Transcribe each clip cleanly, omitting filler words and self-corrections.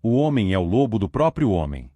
O homem é o lobo do próprio homem.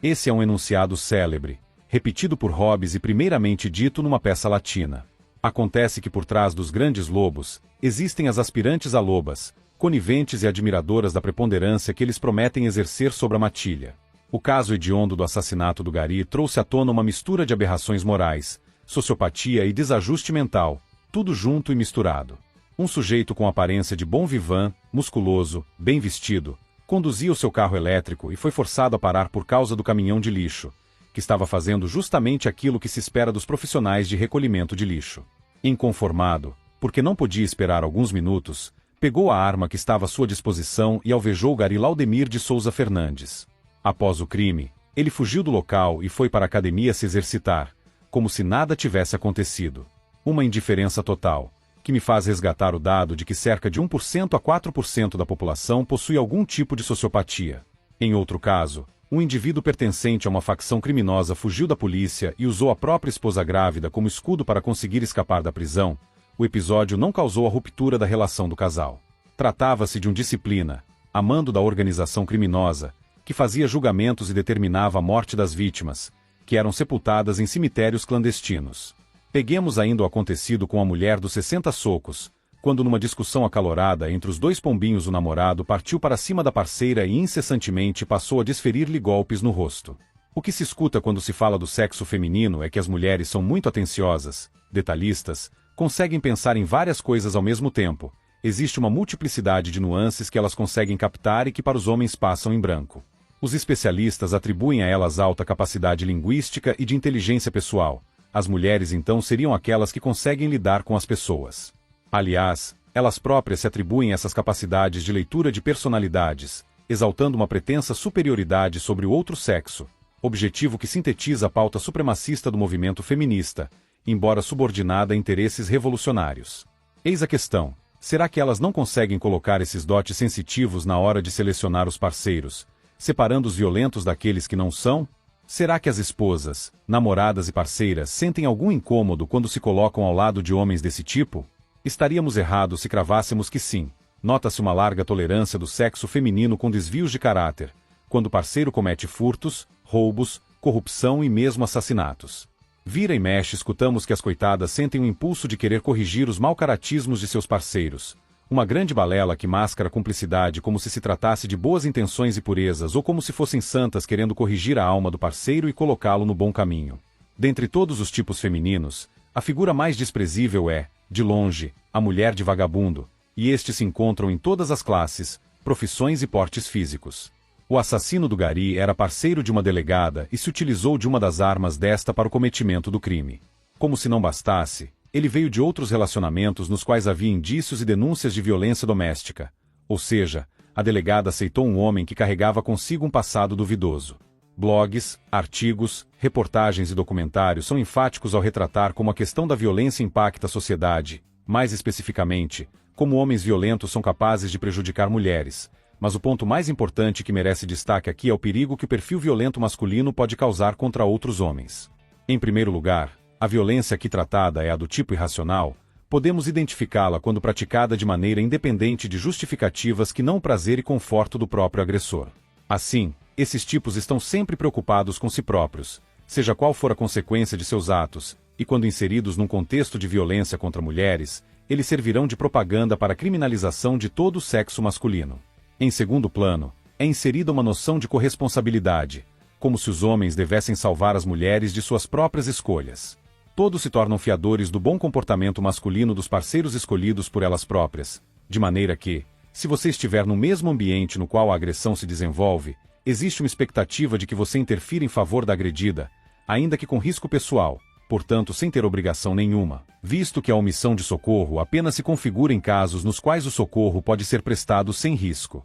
Esse é um enunciado célebre, repetido por Hobbes e primeiramente dito numa peça latina. Acontece que por trás dos grandes lobos, existem as aspirantes a lobas, coniventes e admiradoras da preponderância que eles prometem exercer sobre a matilha. O caso hediondo do assassinato do Gari trouxe à tona uma mistura de aberrações morais, sociopatia e desajuste mental, tudo junto e misturado. Um sujeito com aparência de bom vivant, musculoso, bem vestido, conduzia o seu carro elétrico e foi forçado a parar por causa do caminhão de lixo, que estava fazendo justamente aquilo que se espera dos profissionais de recolhimento de lixo. Inconformado, porque não podia esperar alguns minutos, pegou a arma que estava à sua disposição e alvejou Gari Laudemir de Souza Fernandes. Após o crime, ele fugiu do local e foi para a academia se exercitar, como se nada tivesse acontecido. Uma indiferença total, que me faz resgatar o dado de que cerca de 1% a 4% da população possui algum tipo de sociopatia. Em outro caso, um indivíduo pertencente a uma facção criminosa fugiu da polícia e usou a própria esposa grávida como escudo para conseguir escapar da prisão. O episódio não causou a ruptura da relação do casal. Tratava-se de um disciplina, amando da organização criminosa, que fazia julgamentos e determinava a morte das vítimas, que eram sepultadas em cemitérios clandestinos. Peguemos ainda o acontecido com a mulher dos 60 socos, quando numa discussão acalorada entre os dois pombinhos o namorado partiu para cima da parceira e incessantemente passou a desferir-lhe golpes no rosto. O que se escuta quando se fala do sexo feminino é que as mulheres são muito atenciosas, detalhistas, conseguem pensar em várias coisas ao mesmo tempo. Existe uma multiplicidade de nuances que elas conseguem captar e que para os homens passam em branco. Os especialistas atribuem a elas alta capacidade linguística e de inteligência pessoal. As mulheres então seriam aquelas que conseguem lidar com as pessoas. Aliás, elas próprias se atribuem essas capacidades de leitura de personalidades, exaltando uma pretensa superioridade sobre o outro sexo, objetivo que sintetiza a pauta supremacista do movimento feminista, embora subordinada a interesses revolucionários. Eis a questão: será que elas não conseguem colocar esses dotes sensitivos na hora de selecionar os parceiros, separando os violentos daqueles que não são? Será que as esposas, namoradas e parceiras sentem algum incômodo quando se colocam ao lado de homens desse tipo? Estaríamos errados se cravássemos que sim. Nota-se uma larga tolerância do sexo feminino com desvios de caráter, quando o parceiro comete furtos, roubos, corrupção e mesmo assassinatos. Vira e mexe escutamos que as coitadas sentem um impulso de querer corrigir os mau-caratismos de seus parceiros. Uma grande balela que mascara cumplicidade como se tratasse de boas intenções e purezas ou como se fossem santas querendo corrigir a alma do parceiro e colocá-lo no bom caminho. Dentre todos os tipos femininos, a figura mais desprezível é, de longe, a mulher de vagabundo, e estes se encontram em todas as classes, profissões e portes físicos. O assassino do Gari era parceiro de uma delegada e se utilizou de uma das armas desta para o cometimento do crime. Como se não bastasse, ele veio de outros relacionamentos nos quais havia indícios e denúncias de violência doméstica. Ou seja, a delegada aceitou um homem que carregava consigo um passado duvidoso. Blogs, artigos, reportagens e documentários são enfáticos ao retratar como a questão da violência impacta a sociedade, mais especificamente, como homens violentos são capazes de prejudicar mulheres. Mas o ponto mais importante que merece destaque aqui é o perigo que o perfil violento masculino pode causar contra outros homens. Em primeiro lugar, a violência aqui tratada é a do tipo irracional. Podemos identificá-la quando praticada de maneira independente de justificativas que não o prazer e conforto do próprio agressor. Assim, esses tipos estão sempre preocupados com si próprios, seja qual for a consequência de seus atos, e quando inseridos num contexto de violência contra mulheres, eles servirão de propaganda para a criminalização de todo o sexo masculino. Em segundo plano, é inserida uma noção de corresponsabilidade, como se os homens devessem salvar as mulheres de suas próprias escolhas. Todos se tornam fiadores do bom comportamento masculino dos parceiros escolhidos por elas próprias, de maneira que, se você estiver no mesmo ambiente no qual a agressão se desenvolve, existe uma expectativa de que você interfira em favor da agredida, ainda que com risco pessoal, portanto sem ter obrigação nenhuma, visto que a omissão de socorro apenas se configura em casos nos quais o socorro pode ser prestado sem risco.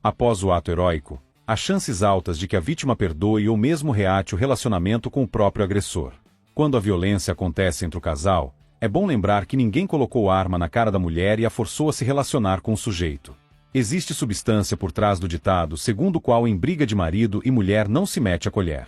Após o ato heróico, há chances altas de que a vítima perdoe ou mesmo reate o relacionamento com o próprio agressor. Quando a violência acontece entre o casal, é bom lembrar que ninguém colocou arma na cara da mulher e a forçou a se relacionar com o sujeito. Existe substância por trás do ditado segundo o qual em briga de marido e mulher não se mete a colher.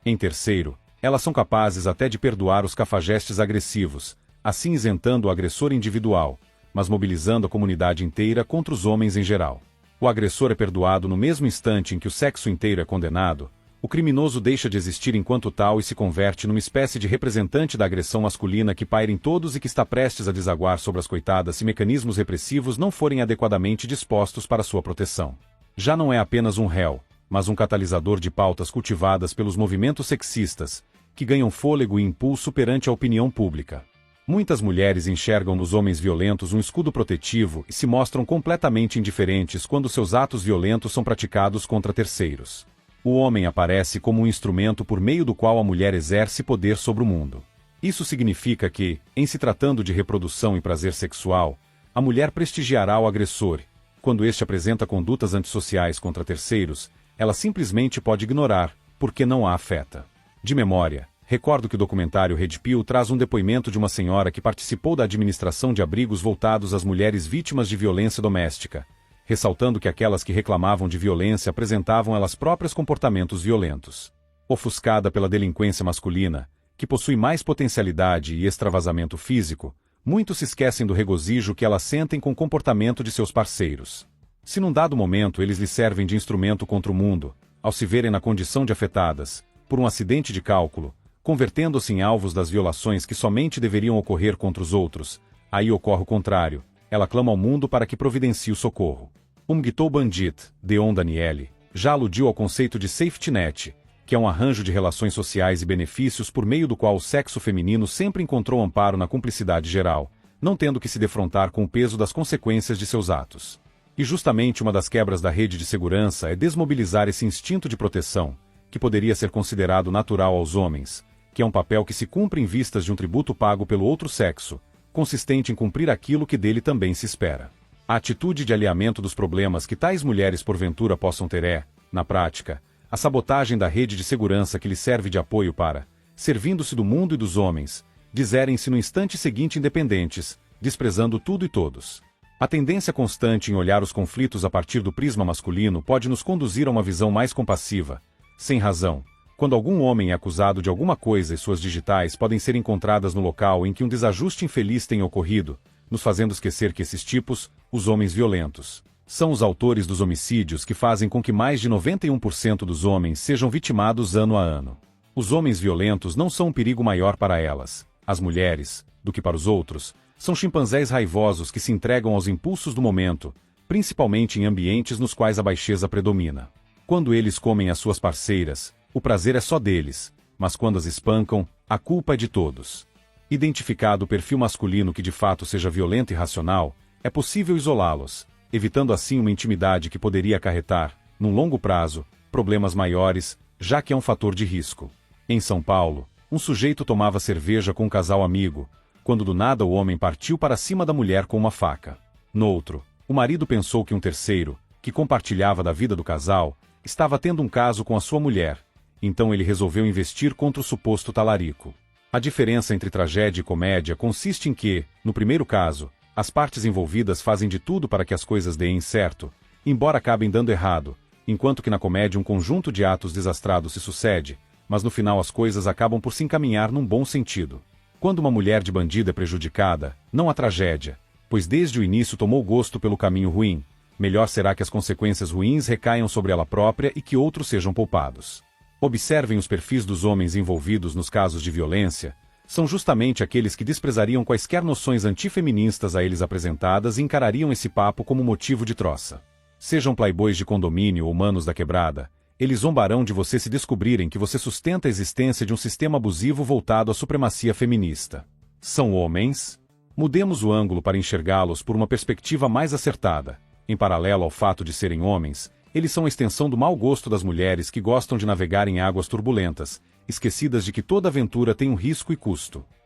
Em terceiro, elas são capazes até de perdoar os cafajestes agressivos, assim isentando o agressor individual, mas mobilizando a comunidade inteira contra os homens em geral. O agressor é perdoado no mesmo instante em que o sexo inteiro é condenado, o criminoso deixa de existir enquanto tal e se converte numa espécie de representante da agressão masculina que paira em todos e que está prestes a desaguar sobre as coitadas se mecanismos repressivos não forem adequadamente dispostos para sua proteção. Já não é apenas um réu, mas um catalisador de pautas cultivadas pelos movimentos sexistas, que ganham fôlego e impulso perante a opinião pública. Muitas mulheres enxergam nos homens violentos um escudo protetivo e se mostram completamente indiferentes quando seus atos violentos são praticados contra terceiros. O homem aparece como um instrumento por meio do qual a mulher exerce poder sobre o mundo. Isso significa que, em se tratando de reprodução e prazer sexual, a mulher prestigiará o agressor. Quando este apresenta condutas antissociais contra terceiros, ela simplesmente pode ignorar, porque não a afeta. De memória, recordo que o documentário Red Pill traz um depoimento de uma senhora que participou da administração de abrigos voltados às mulheres vítimas de violência doméstica, ressaltando que aquelas que reclamavam de violência apresentavam elas próprias comportamentos violentos. Ofuscada pela delinquência masculina, que possui mais potencialidade e extravasamento físico, muitos se esquecem do regozijo que elas sentem com o comportamento de seus parceiros. Se num dado momento eles lhes servem de instrumento contra o mundo, ao se verem na condição de afetadas, por um acidente de cálculo, convertendo-se em alvos das violações que somente deveriam ocorrer contra os outros, aí ocorre o contrário, ela clama ao mundo para que providencie o socorro. Umgito Bandit, Deon Daniele, já aludiu ao conceito de safety net, que é um arranjo de relações sociais e benefícios por meio do qual o sexo feminino sempre encontrou amparo na cumplicidade geral, não tendo que se defrontar com o peso das consequências de seus atos. E justamente uma das quebras da rede de segurança é desmobilizar esse instinto de proteção, que poderia ser considerado natural aos homens, que é um papel que se cumpre em vistas de um tributo pago pelo outro sexo, consistente em cumprir aquilo que dele também se espera. A atitude de alinhamento dos problemas que tais mulheres porventura possam ter é, na prática, a sabotagem da rede de segurança que lhes serve de apoio para, servindo-se do mundo e dos homens, dizerem-se no instante seguinte independentes, desprezando tudo e todos. A tendência constante em olhar os conflitos a partir do prisma masculino pode nos conduzir a uma visão mais compassiva, sem razão, quando algum homem é acusado de alguma coisa e suas digitais podem ser encontradas no local em que um desajuste infeliz tenha ocorrido, nos fazendo esquecer que esses tipos, os homens violentos, são os autores dos homicídios que fazem com que mais de 91% dos homens sejam vitimados ano a ano. Os homens violentos não são um perigo maior para elas, as mulheres, do que para os outros, são chimpanzés raivosos que se entregam aos impulsos do momento, principalmente em ambientes nos quais a baixeza predomina. Quando eles comem as suas parceiras, o prazer é só deles, mas quando as espancam, a culpa é de todos. Identificado o perfil masculino que de fato seja violento e racional, é possível isolá-los, evitando assim uma intimidade que poderia acarretar, num longo prazo, problemas maiores, já que é um fator de risco. Em São Paulo, um sujeito tomava cerveja com um casal amigo, quando do nada o homem partiu para cima da mulher com uma faca. Noutro, o marido pensou que um terceiro, que compartilhava da vida do casal, estava tendo um caso com a sua mulher, então ele resolveu investir contra o suposto talarico. A diferença entre tragédia e comédia consiste em que, no primeiro caso, as partes envolvidas fazem de tudo para que as coisas deem certo, embora acabem dando errado, enquanto que na comédia um conjunto de atos desastrados se sucede, mas no final as coisas acabam por se encaminhar num bom sentido. Quando uma mulher de bandido é prejudicada, não há tragédia, pois desde o início tomou gosto pelo caminho ruim, melhor será que as consequências ruins recaiam sobre ela própria e que outros sejam poupados. Observem os perfis dos homens envolvidos nos casos de violência, são justamente aqueles que desprezariam quaisquer noções antifeministas a eles apresentadas e encarariam esse papo como motivo de troça. Sejam playboys de condomínio ou manos da quebrada, eles zombarão de você se descobrirem que você sustenta a existência de um sistema abusivo voltado à supremacia feminista. São homens? Mudemos o ângulo para enxergá-los por uma perspectiva mais acertada. Em paralelo ao fato de serem homens, eles são a extensão do mau gosto das mulheres que gostam de navegar em águas turbulentas, esquecidas de que toda aventura tem um risco e custo.